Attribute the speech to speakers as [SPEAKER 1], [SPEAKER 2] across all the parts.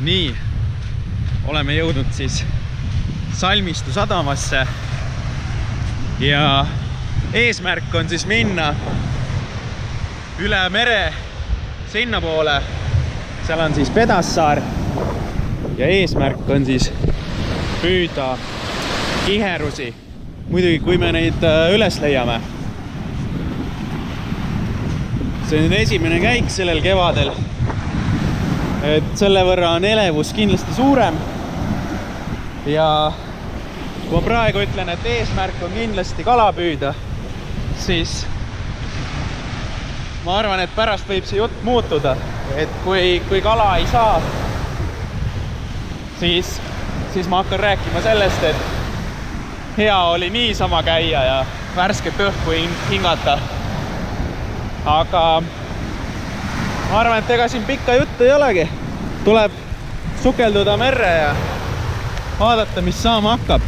[SPEAKER 1] Nii, oleme jõudnud siis Salmistu sadamasse ja eesmärk on siis minna üle mere sinna poole. Seal on siis Pedassaar ja eesmärk on siis püüda kiherusi. Muidugi, kui me neid üles leiame. See on esimene käik sellel kevadel. Et selle võrra on elevus kindlasti suurem ja kui ma praegu ütlen, et eesmärk on kindlasti kala püüda, siis ma arvan, et pärast võib see jutt muutuda, et kui kala ei saa, siis ma hakkan rääkima sellest, et hea oli niisama käia ja värsket õhku hingata. Aga ma arvan, et ega siin pikka juttu ei olegi. Tuleb sukelduda merre ja vaadata, mis saama hakkab.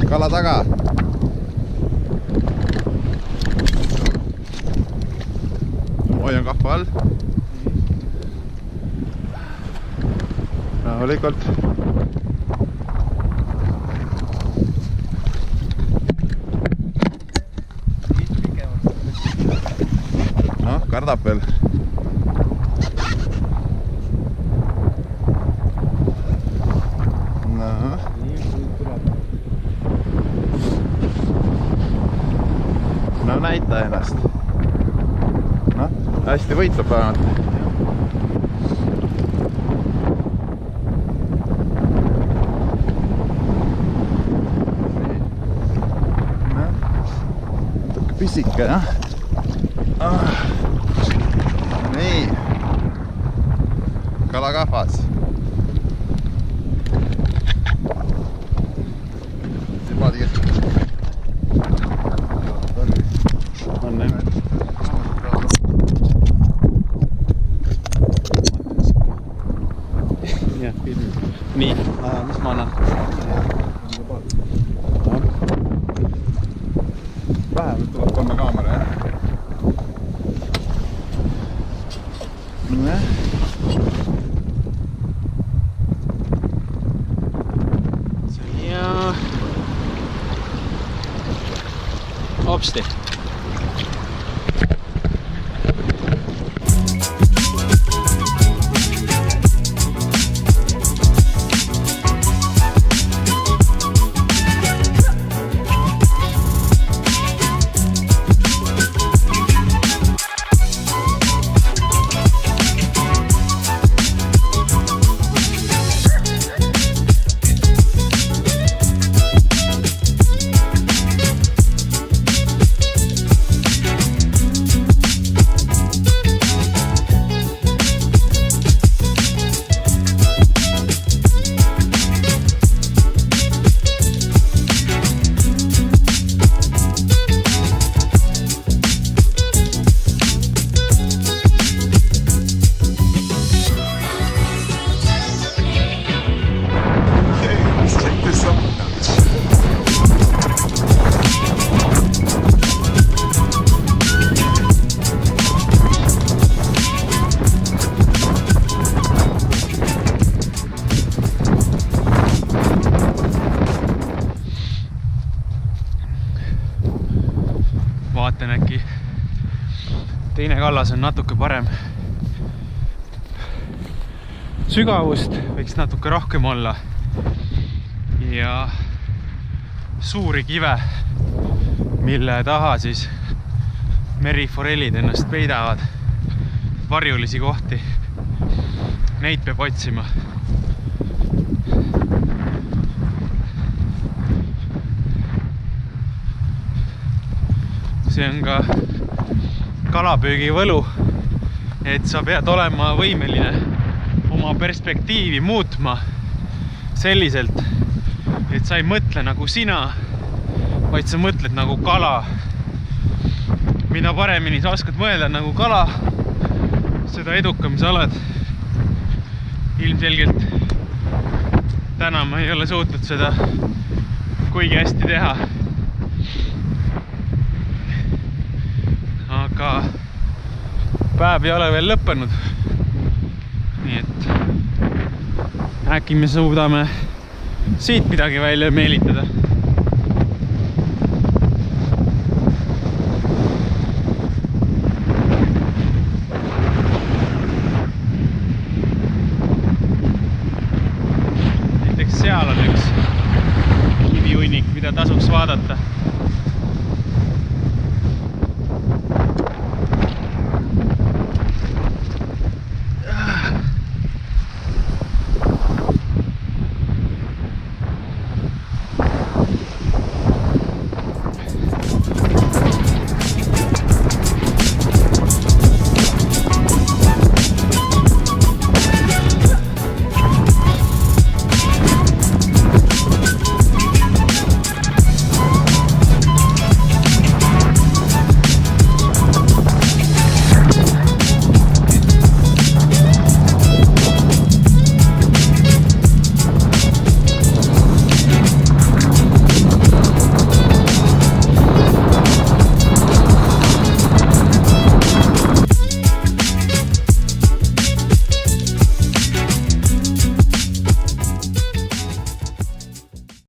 [SPEAKER 2] Kala taga. Hoian kahva all. Rahulikult. No, kardab veel. No näita ennast. No, hästi võitlub vähemalt. Natuke pisike, jah. Nii. Kalakahvas. Sipaadi keskel.
[SPEAKER 1] Nii, mis ma annan?
[SPEAKER 2] Vähemalt tuleb panna kaamera, jah?
[SPEAKER 1] Ja hopsti. kallas on natuke parem. Sügavust võiks natuke rohkem olla ja suuri kive, mille taha siis meriforellid ennast peidavad, varjulisi kohti. Neid peab otsima. See on ka kalapüügi võlu, et sa pead olema võimeline oma perspektiivi muutma selliselt, et sa ei mõtle nagu sina, vaid sa mõtled nagu kala. Mida paremini sa oskad mõelda nagu kala, seda edukam sa oled. Ilmselgelt täna ma ei ole suutnud seda kuigi hästi teha. Aga päev ei ole veel lõppenud. Nii et äkki me suudame siit midagi välja meelitada. Näiteks seal on üks kivihunnik, mida tasuks vaadata.